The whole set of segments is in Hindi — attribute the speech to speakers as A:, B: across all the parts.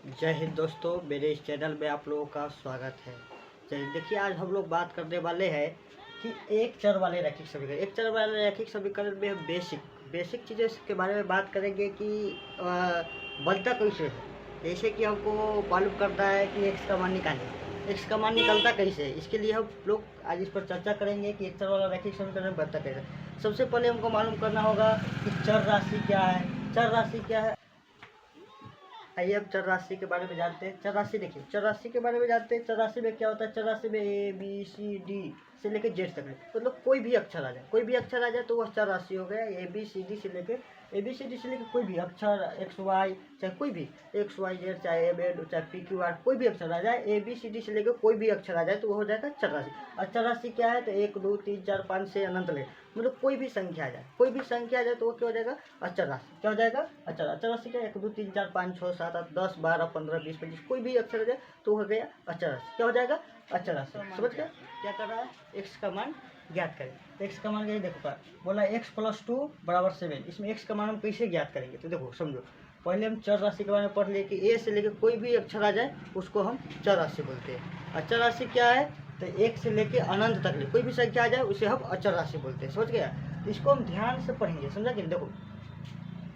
A: जय हिंद दोस्तों, मेरे इस चैनल में आप लोगों का स्वागत है। जय हिंद। देखिए, आज हम लोग बात करने वाले हैं कि एक चर वाले रैखिक समीकरण। एक चर वाले रैखिक समीकरण में हम बेसिक चीज़ें के बारे में बात करेंगे कि बनता कैसे है। जैसे कि हमको मालूम करना है कि एक्स का मान निकालें, एक्स का मान निकलता कैसे है। इसके लिए हम लोग आज इस पर चर्चा करेंगे कि एक चर वाला रैखिक समीकरण बनता कैसे। सबसे पहले हमको मालूम करना होगा कि चर राशि क्या है। चर राशि क्या है, आइए अब चर राशि के बारे में जानते हैं। चर राशि देखिए, चर राशि के बारे में जानते हैं। चर राशि में क्या होता है, चर राशि में ए बी सी डी से लेकर जेड तक है। मतलब कोई भी अक्षर आ जाए, कोई भी अक्षर आ जाए तो वह चर राशि हो गया। ए बी सी डी से लेकर कोई भी अक्षर, एक्स वाई, चाहे कोई भी एक्स वाई जेड, चाहे एम एन, चाहे पी क्यू आर, कोई भी अक्षर आ जाए, ए बी सी डी से लेकर कोई भी अक्षर आ जाए तो वो हो जाएगा चर राशि। और चर राशि क्या है, तो 1 2 3 4 5 से अनंत ले, मतलब कोई भी संख्या आ जाए, कोई भी संख्या आ जाए तो वो क्या हो जाएगा, अचर राशि। क्या हो जाएगा, अचर राशि क्या, 1 2 3 4 5 6 7 8 10 12 15 20 25, कोई भी अक्षर आ जाए तो हो गया अचर राशि। क्या हो जाएगा, अचर राशि। समझ गए। क्या कर रहा है, एक्स का मान ज्ञात करें। तो एक्स का मान यही देखो, बोला x + 2 = 7। इसमें x का मान हम कैसे ज्ञात करेंगे, तो देखो समझो। पहले हम चर राशि के बारे में पढ़ लिए कि a से लेकर कोई भी अक्षर आ जाए उसको हम चर राशि बोलते हैं। अचर राशि क्या है, तो 1 से लेकर अनंत तक कोई भी संख्या आ जाए उसे हम अचर राशि बोलते हैं। समझ गया। तो इसको हम ध्यान से पढ़ेंगे, समझा कि देखो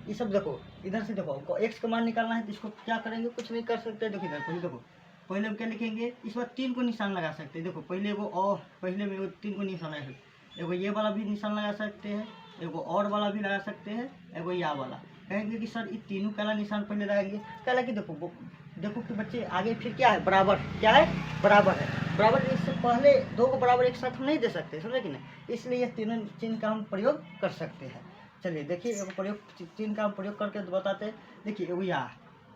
A: ये सब देखो, इधर से देखो, एक्स का मान निकालना है तो इसको क्या करेंगे, कुछ नहीं कर सकते। देखो इधर पहले देखो, पहले हम क्या लिखेंगे, इस बार 3 को निशान लगा सकते हैं। देखो पहले वो और पहले में 3 को निशान लगा सकते हैं। एगो ये वाला भी निशान लगा सकते हैं, एगो और वाला भी लगा सकते हैं, एगो या वाला। कहेंगे कि सर ये तीनों काला निशान पहले लगाएंगे। क्या कि देखो कि बच्चे आगे फिर क्या है, बराबर। क्या है, बराबर है। बराबर इससे पहले दो को बराबर एक साथ हम नहीं दे सकते, समझे कि नहीं। इसलिए ये तीनों चिन्ह का हम प्रयोग कर सकते हैं। चलिए देखिए, चिन्ह का हम प्रयोग करके बताते हैं। देखिए एगो या,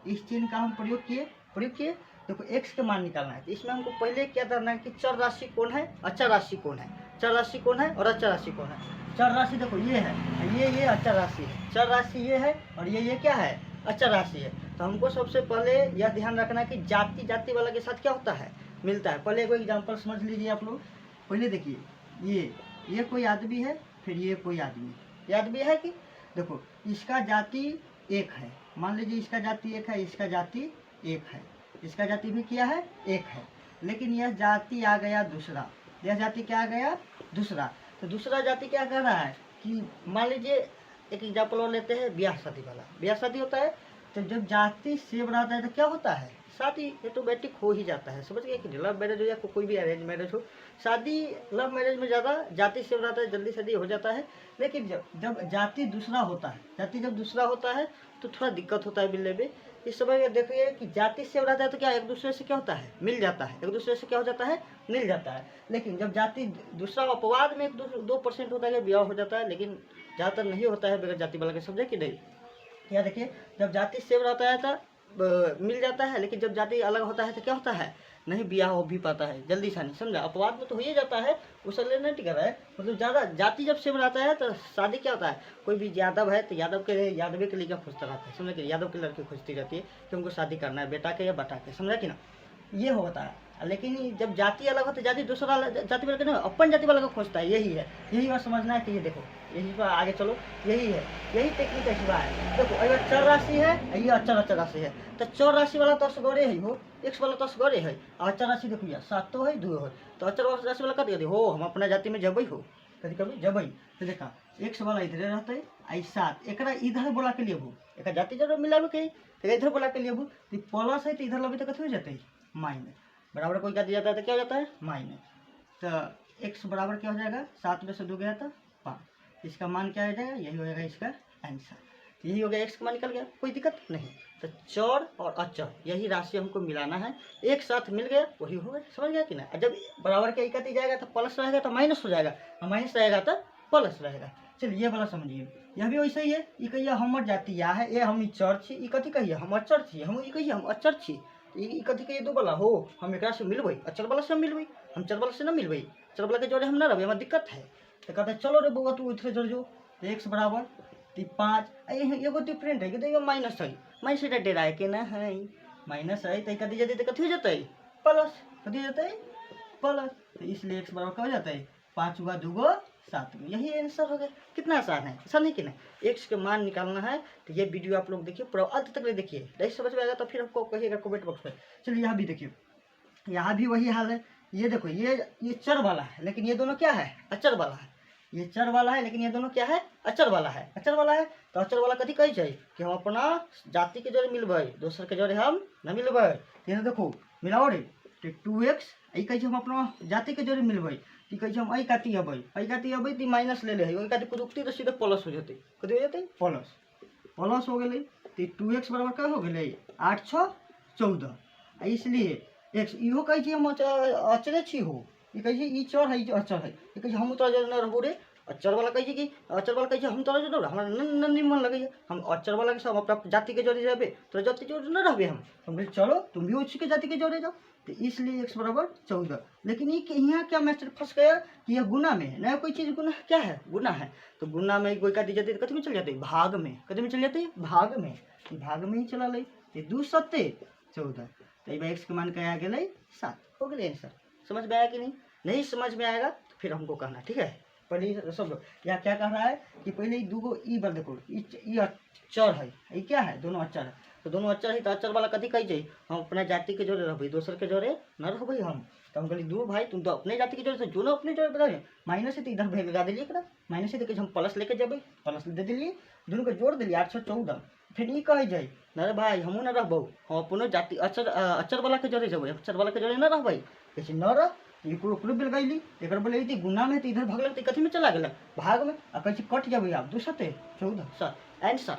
A: इस चिन्ह का हम प्रयोग किए। देखो एक्स का मान निकालना है तो इसमें हमको पहले क्या करना है कि चर राशि कौन है, अचर राशि कौन है। चर राशि कौन है और अचर राशि कौन है। चर राशि देखो ये है, ये अचर राशि है। चर राशि ये है और ये क्या है, अचर राशि है। तो हमको सबसे पहले यह ध्यान रखना है कि जाति वाला के साथ क्या होता है, मिलता है। पहले कोई एग्जाम्पल समझ लीजिए आप लोग। पहले देखिए ये कोई आदमी है, फिर ये कोई आदमी, याद भी है कि देखो इसका जाति एक है। मान लीजिए इसका जाति एक है, इसका जाति एक है, इसका जाति भी क्या है, एक है। लेकिन यह जाति आ गया दूसरा, यह जाति क्या आ गया, दूसरा। तो दूसरा जाति क्या कर रहा है कि मान लीजिए एक एग्जाम्पल और लेते हैं, ब्याह शादी वाला। ब्याह शादी होता है तो जब जाति सेम रहता है तो क्या होता है, शादी ऑटोमेटिक हो ही जाता है। समझ गए कि लव मैरिज हो या कोई भी अरेंज मैरिज हो, शादी लव मैरिज में ज़्यादा जाति सेम रहता है, जल्दी शादी हो जाता है। लेकिन जब जाति दूसरा होता है, जाति जब दूसरा होता है तो थोड़ा दिक्कत होता है मिलने में। इस समय देखिए कि जाति सेम रहता है तो क्या एक दूसरे से क्या होता है, मिल जाता है। एक दूसरे से क्या हो जाता है, मिल जाता है। लेकिन जब जाति दूसरा अपवाद में 2% होता है ब्याह हो जाता है, लेकिन ज़्यादातर नहीं होता है बगैर जाति वाला के। समझे कि नहीं। या देखिए जब जाति सेम रहता है तो मिल जाता है, लेकिन जब जाति अलग होता है तो क्या होता है, नहीं ब्याह हो भी पाता है जल्दी से। नहीं समझा, अपवाद में तो हो ही जाता है, उसे लेने नहीं कर रहा है। मतलब ज़्यादा जाति जब सेम रहता है तो शादी क्या होता है, कोई भी यादव है तो यादव के लिए क्या खोजता रहता है। समझे कि यादव की लड़की खोजती रहती है कि उनको शादी करना है, बेटा के या बेटा के। समझा कि ना, ये होता है। लेकिन जब जाति अलग होती है, जाति दूसरा जाति वाला नहीं, अपन जाति वाला को खोजता है। यही है, यही बात समझना है कि ये देखो, यही बात आगे चलो, यही है, यही टेक्निक ऐसी बात है। देखो अगर चर राशि है, ये अचर राशि है, तो चर राशि वाला तो असगरे ही हो, एक्स वाला तो असगरे है। अचर राशि देखो यार 7 तो है 2 है, तो अचर राशि वाला कथी हो, हम अपना जाति में जबई हो, कभी जबई। तो देखा एक्स वाला इधरे रहते है, आई 7 एक इधर बोला के लिए भू, एक जाति जरूर मिला कहीं, तो इधर बोला के लिए भू, प्लस है तो इधर लगे तो कथी हो जाते है, माइनस। बराबर कोई क्या दिया जाता है तो क्या हो जाता है, माइनस। तो एक्स बराबर क्या हो जाएगा, 7 में से 2 गया था 5। इसका मान क्या हो जाएगा, यही हो जाएगा इसका आंसर। यही हो गया, एक्स का मान निकल गया, कोई दिक्कत नहीं। तो चर और अचर यही राशि हमको मिलाना है, एक साथ मिल गया वही होगा। समझ गया कि ना। जब बराबर के इकट्ठी जाएगा तो प्लस रहेगा तो माइनस हो जाएगा, और माइनस रहेगा तो प्लस रहेगा। चलिए ये वाला समझिए, यह भी वैसे ही है। ये कहिए हमर जाति या है, ये हम चर छी, कथी कहिए हम अचर छी, हम कहिए हम अचर छी। कथी कहिए दो वाला हो, हम एक से मिलबै, अचर वाला से मिलबै, हम चर वाला से ना मिलबै, चर वाला के जोड़े हम ना रहबै, हमारा दिक्कत है। तो कहते चलो रे बउआ तू इधर जोड़ जो, तो एक्स बराबर 5 एगो डिफरेंट है कि तो माइनस है, माइनस डेरा के ना है, माइनस है तो कथी जते कथी हो जाता है, प्लस। कथी हो जाता है, प्लस। तो इसलिए एक्स बराबर क्या हो जाता है, 5 हुआ 2 गो 7। यही आंसर हो गया। कितना आसान है, ऐसा नहीं कि नहीं। एक्स के मान निकालना है तो ये वीडियो आप लोग देखिए, पूरा अंत तक देखिए, नहीं समझ में आएगा तो फिर हमको कहिएगा कमेंट बॉक्स में। चलिए यहाँ भी देखिए, यहाँ भी वही हाल है। ये देखो, ये चर वाला है, लेकिन ये दोनों क्या है, अचर वाला है। ये चर वाला है, लेकिन ये दोनों क्या है, अचर वाला है। अचर वाला है तो अचर वाला कथी कही जाए कि हम अपना जाति के जोड़े मिलबै, दोसर के जोड़े हम न मिलबै। तो देखो मिलाओ रे, तो 2x ई कहे हम अपना जाति के जोड़े मिलबै, तो कहे हम अई काटी अबै, अई काटी अबै तो माइनस ले ले, ओई काटी कुदुकती तो सीधे प्लस हो जते, कथी हो जते, प्लस। प्लस हो गए तो 2x बराबर क्या हो गए, 8 6 14। इसलिए एक्स इहो कहे हम अचरे छी हो, ये कहे ई चर है, ई अचर है। ये कहे हम तोरा जरे न रहबो रे, अचर वाला कहे कि अचर वाला कहे हम तोरा जरे हमरा न निमन लगे, हम अचर वाला के सब अपना जाति के जोड़े रहबे, तोरा जाति के जोड़े न रहबे। हम कहे चलो तुम भी उसी के जाति के जोड़े जाओ। तो इसलिए x बराबर 14। लेकिन ये यहाँ क्या मैसेज फंस गया कि यह गुना में है, नया कोई चीज़ गुना क्या है, गुना है। तो गुना में कोई काटी जाती है कथी में चल जाते, भाग में। कथी में चल जाते, भाग में। भाग में ही चला ले, 2 7 14। तो x के मान क्या आ गया, 7 हो गए आंसर। समझ में आया कि नहीं, नहीं समझ में आएगा तो फिर हमको कहना, ठीक है। पहले सब लोग यहाँ क्या कह रहा है कि पहले ही दूगो ई बार देखो, ई अचर है, ये क्या है, दोनों अचर है। तो दोनों अचर है तो अचर वाला कथी कही जाए, हम अपना जाति के जोड़े रहबै, दोसर के जोड़े न रहबै हम। तो हम कहली दू भाई तुम तो अपने जाति के जोड़े से जो ना अपने जोड़े बता, माइनस है तो इधर लगा दिलिए एकरा, माइनस है तो हम प्लस लेके जेबै, प्लस दे दिलिए, दोनों को जोड़ दिलिए 8 6 14। फिर ई कहे जाए न भाई हमहूँ न रहबौ, हम अपनो जाति अचर वाला के जोड़े जेबै, अचर वाला के जोड़े न रहबै, कैसे न रह। एकरो बिल गईली, एक बोले गुना में तो इधर भागल तो कथी में चला गया, भाग में। आ कहे कट जाबे आप 2 7 14 7 आंसर।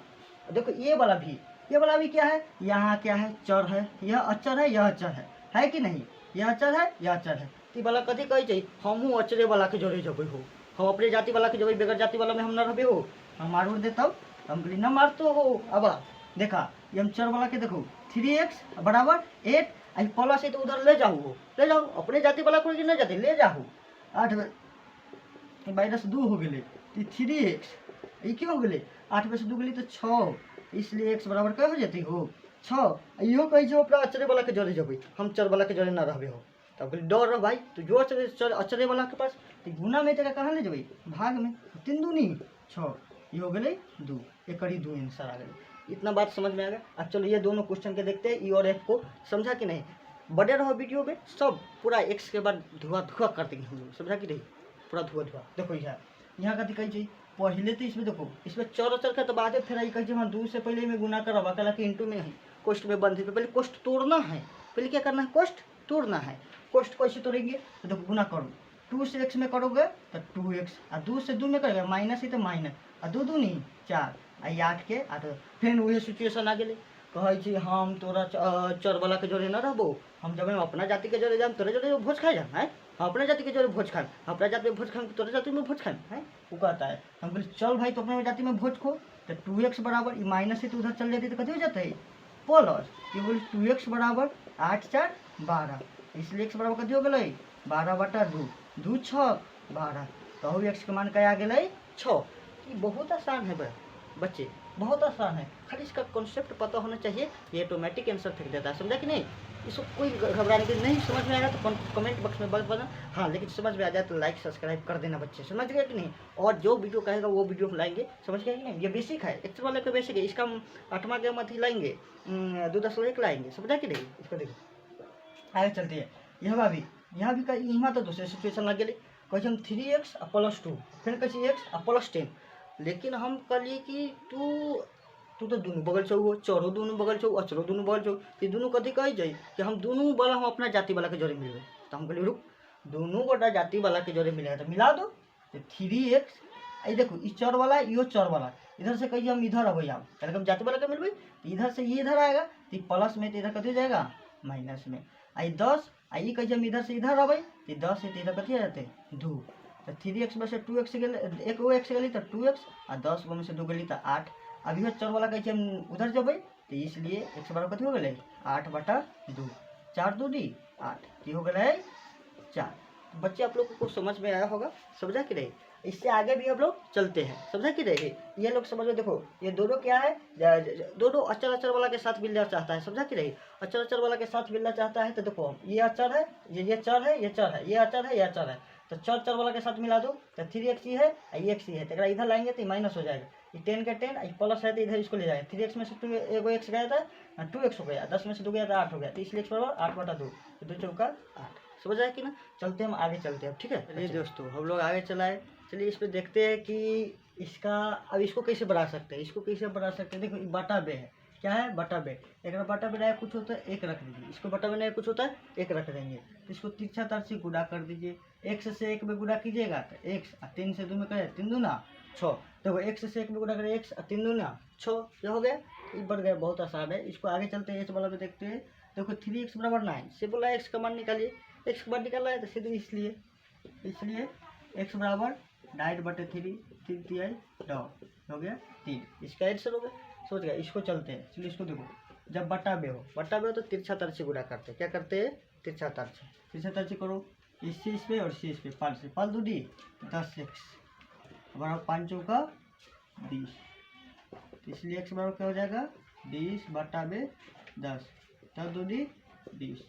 A: देखो ये वाला भी क्या है, यहाँ क्या है, चर है, यह अचर है, यह अचर है कि नहीं, यह अचर है, यह अचर है। तो वाला कथी कहे जाए, हमहूँ अचरे वाला के जोड़े जेबै हो, हम अपने जाति वाला के जेबै, बेगर जाति वाला में हम न रहबे हो, हम मार दे तब। हम कहली न मारतो हो। अब देखा ये हम चर वाला के देखो 3x बराबर 8, आई प्लस है तो उधर ले जाओ, ले जाओ अपने जाति वाला को न जाते ले जाओ। 8 माइनस 2 हो गए, 3x ये क्यों हो गए, 8 में से 2 गई तो 6, इसलिए x बराबर क्या हो जाती हो, 6। इहो कहे अपना अचरे वाला के जोड़े जेबै, हम चर वाला के जोड़े न रहबे हो। तब कहली डर रह भाई, तो जो अचरे वाला के पास तो गुना में तेरा कहाँ ले जेबै, भाग में। 3 दूनी 6, ये हो गए 2, एक 2 आंसर आ गए। इतना बात समझ में आ गया। अब चलो ये दोनों क्वेश्चन के देखते हैं, ई और एफ को, समझा कि नहीं। बड़े रहो वीडियो में, सब पूरा एक्स के बाद धुआं कर देंगे हम लोग, समझा कि नहीं, पूरा धुआं। देखो यहाँ कथी कही चाहिए, पहले तो इसमें देखो, इसमें चर अचर का तो बात है, फिर आई कही हाँ 2 से पहले में गुना करब, अकेला कि इंटू में है, कोष्ट में बंद है, तो पहले कोष्ट तोड़ना है। पहले क्या करना है, कोष्ट तोड़ना है। कोष्ट कैसे तोड़ेंगे, तो देखो गुना करो, 2 से x में करोगे तो 2x, और 2 से 2 में करोगे माइनस ही तो माइनस, और 2 दूनी 4, आई 8 के 8। फिर वही सिचुएशन आ गए, कहे हम तोरा चर वाला के जोड़े न रहबो, हम जब अपना जाति के जोड़े जाम तोरे जोड़े भोज खाए जाम है, हम अपने जाति के जोड़े भोज खाए, अपना जाति में भोज खाए तोरे जाति में भोज खाए है। वो कहता है, हम बोले चल भाई तो अपने जाति में भोज खो, तो 2x बराबर ये माइनस से तो उधर चल जाती तो कथी हो जाता है, प्लस। ये बोले 2x बराबर 8 4 12, इसलिए x बराबर कथी हो गए 12/2, 2 6 12। तो x के मान क्या आ गए 6। ये बहुत आसान है बच्चे, बहुत आसान है, खाली इसका कॉन्सेप्ट पता होना चाहिए, ये ऑटोमेटिक आंसर फेंक देता है, समझा कि नहीं। इसको कोई घबराने की नहीं, समझ में आएगा तो कमेंट बॉक्स में बता, हाँ लेकिन समझ में आ जाए तो लाइक सब्सक्राइब कर देना बच्चे, समझ गए कि नहीं। और जो वीडियो कहेगा वो वीडियो हम लाएंगे, समझ गए कि नहीं। ये बेसिक है, एक्चुअल वाले का बेसिक है, इसका हम 8वां के मत ही लाएंगे, 2 10 1 लाएंगे, समझा कि नहीं। इसको देखो आगे चलती है, यहाँ भी यहाँ तो दूसरे सिचुएशन लग गए, कहे हम 3x + 2, फिर कहे x + 10। लेकिन हम कहलिए कि तू तो दोनों बगल छो, चरो दोनों बगल छो, अचरो दोनों बगल छो, तो दोनों कथी कही जाए कि हम दोनों वाला हम अपना जाति वाला के जोड़े मिलबे। तो हम कहलिए रुक, दोनों बड़ा जाति वाला के जोड़े मिलेगा तो मिला दो। तो 3x ये देखो, इस चर वाला यो चर वाला, इधर से कहिए हम इधर अबै, आप पहले हम जाति वाला के मिलबे, तो इधर से ये इधर आएगा, तो प्लस में तो इधर कथी हो जाएगा माइनस में, आई 10, आई कहिए हम इधर से इधर अबै, तो 10 है तो इधर कथी आ जाते 2। तो 3x में से 2x गए, एक x गई तो 2x, और 10 में से 2 गई तो 8। अभी चर वाला कहे हम उधर जब, तो इसलिए x बराबर कथी हो गए 8/2, 4 2 दी 8, की हो गए 4। बच्चे आप लोग को समझ में आया होगा, समझा कि नहीं। इससे आगे भी हम लोग चलते हैं, समझा कि नहीं। ये लोग समझो, देखो ये दोनों क्या है, दोनों अचर अचर वाला के साथ मिलना चाहता है, समझा कि नहीं। अचर अचर वाला के साथ मिलना चाहता है तो देखो ये अचर है, ये चर है, ये चर है, ये अचर है, ये अचर है, तो चर चर वाला के साथ मिला दो तो 3x ही है, ये x ही है, तो इधर लाएंगे तो माइनस हो जाएगा, ये 10 का 10 प्लस है तो इधर इसको ले जाएगा। 3x में से 2 एगो x गया था, 2x हो गया, 10 में से 2 गया था 8 हो गया, तो इसलिए x बराबर 8/2, तो 2 चौका 8, समझ आया कि ना। चलते हम आगे, चलते हैं, ठीक है। चलिए दोस्तों हम लोग आगे चलाए। चलिए इस पर देखते हैं कि इसका अब इसको कैसे बढ़ा सकते हैं, इसको कैसे बढ़ा सकते हैं। देखो ये बटा बे है, क्या है, बटा बे। एक बटा बे नया कुछ होता है एक रख दीजिए, इसको बटा बे नया कुछ होता है एक रख देंगे, तो इसको तिरछा तार से गुणा कर दीजिए। x से 1 में गुणा कीजिएगा तो x, 3 से 2 में करें 3 दूना 6, देखो x से 1 में गुणा करें x, 3 दूना 6, ये हो गया, ये बढ़ गया, बहुत आसान है। इसको आगे चलते हैं, h वाला में देखते हैं। देखो 3x बराबर 9 से बोला x का मान निकालिए, x का मान निकालना है तो सीधे इसलिए x बराबर 9/3, 3 तिहाई 9 हो गया 3, इसका आंसर हो गया, सोच गया। इसको चलते हैं, चलिए इसको देखो, जब बटा बे हो तो तिरछा तार से गुणा करते हैं, क्या करते हैं, तिरछा तार से करो, इससे इस पे और इससे इस पे, 5 से 5 दूनी 10x बराबर 5 चौका 20, तो इसलिए x बराबर क्या हो जाएगा 20/10, 10 दूनी 20,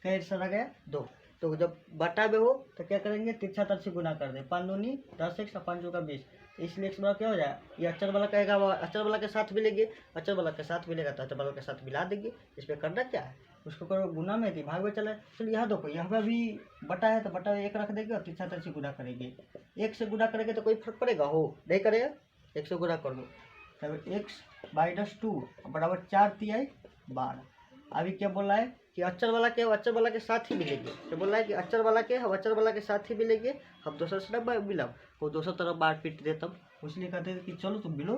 A: क्या आंसर आ गया 2। तो जब बटा बे हो तो क्या करेंगे, तिरछा तार से गुना कर दें, 5 दूनी 10x और 5 चौका 20, इसलिए x बराबर क्या हो जाएगा, ये अचर वाला कहेगा, अचर वाला के साथ मिलेंगे, अचर वाला के साथ मिलेगा तो अचर वाला के साथ मिला देंगे। इस पर करना क्या है, उसको करो गुना में थी भाग में चले। चलिए यहाँ देखो, यहाँ पर भी बटा है तो बटा 1 रख देंगे और तिरछा तार से गुना करेंगे। 1 से गुना करेंगे तो कोई फर्क पड़ेगा, हो नहीं करेगा, 1 से गुना कर दो, तब x/2 बराबर 4 तिहाई 12। अभी क्या बोल रहा है कि अचर वाला के साथ ही मिलेंगे, तो बोल रहा है कि अचर वाला के साथ ही मिलेंगे, हम दूसरा तरफ मिलब, वो दूसरा तरफ बार पीट दे, तब इसलिए कहते हैं कि चलो तुम मिलो,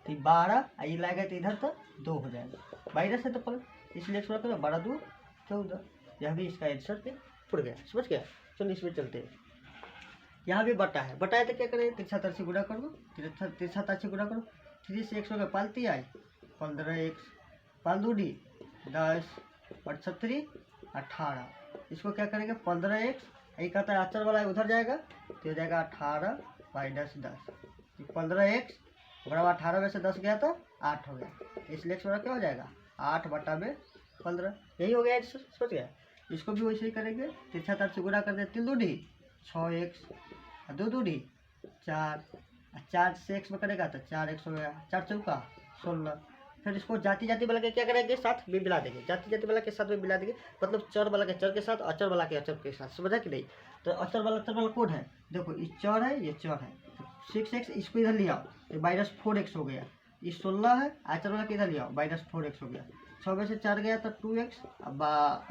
A: तो 12 ये लाएगा तो इधर तक 2 हो जाएगा, माइनस है तो पर, इसलिए 12 2 14, यह भी इसका आंसर पे फुट गया, समझ गया। चलो इसमें चलते हैं, यहाँ भी बटा है तो क्या करें, तिरछा तार से गुणा कर दो, तिरछा तार से गुणा करो, 3 से x हो गया 5 तिहाई 15x, 5 दूनी 10 और 37 18, इसको क्या करेंगे 15x, ये कहता है अचर वाला उधर जाएगा तो हो जाएगा 18 माइनस 10, 15x बराबर 18 में से 10 गया था 8 हो गया, इसलिए x बराबर क्या हो जाएगा 8/15, यही हो गया, सोच गया। इसको भी वैसे ही करेंगे, तिरछा तार से गुणा कर दे, 3 दूनी 6x, 2 दूनी 4, 4 से x में करेगा तो 4x हो गया, 4 चौका 16, फिर इसको जाति वाला के क्या करेंगे, साथ में मिला देंगे, जाति वाला के साथ में मिला देंगे, मतलब चर वाला के चर के साथ, अचर वाला के अचर के साथ, समझा कि नहीं। तो अचर वाला कोड है, देखो ये चर है, ये चर है, 6x इसको इधर ले आओ तो -4x हो गया, ये 16 है, अचर वाला के इधर ले आओ -4x हो गया, 6 में से 4 गया तो 2x, अब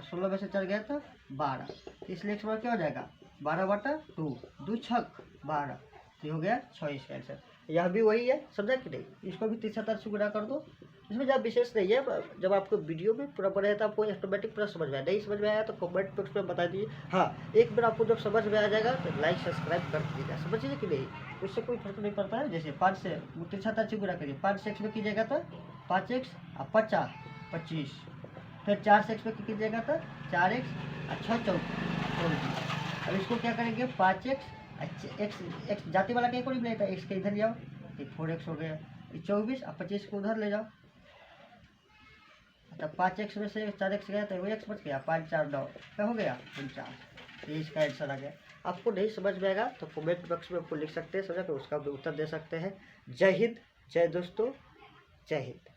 A: 16 में से 4 गया तो 12, इसलिए x बराबर क्या हो जाएगा 12/2, 2 छक 12, ये हो गया 6 इसका आंसर। यह भी वही है, समझा कि नहीं। इसको भी तिरछा तार से गुणा कर दो, इसमें ज़्यादा विशेष नहीं है, जब आपको वीडियो में पूरा पढ़े तो आपको ऑटोमेटिक पूरा समझ में आया, नहीं समझ में आया तो कमेंट बॉक्स में बता दीजिए। हाँ, एक बार आपको जब समझ में आ जाएगा तो लाइक सब्सक्राइब कर दीजिएगा, समझिए कि नहीं, उससे कोई फर्क नहीं पड़ता है। जैसे 5 से तिरछा तार से गुणा करिए, 5 से x में कीजिएगा तो 5x और 50 25, फिर 4 से x में कीजिएगा तो 4x और 6 24। अब इसको क्या करेंगे 5x x जाति वाला कहीं को नहीं मिलेगा, x के इधर ले आओ, ये 4x हो गया, ये 24 और 25 को उधर ले जाओ, तब 5x में से 4x गया तो वो x बच गया, 5 4 9 क्या हो गया 49, ये इसका आंसर आ गया। आपको नहीं समझ में आएगा तो कमेंट बॉक्स में आपको लिख सकते हैं, समझा, तो उसका भी उत्तर दे सकते हैं। जय हिंद, जय दोस्तों, जय हिंद।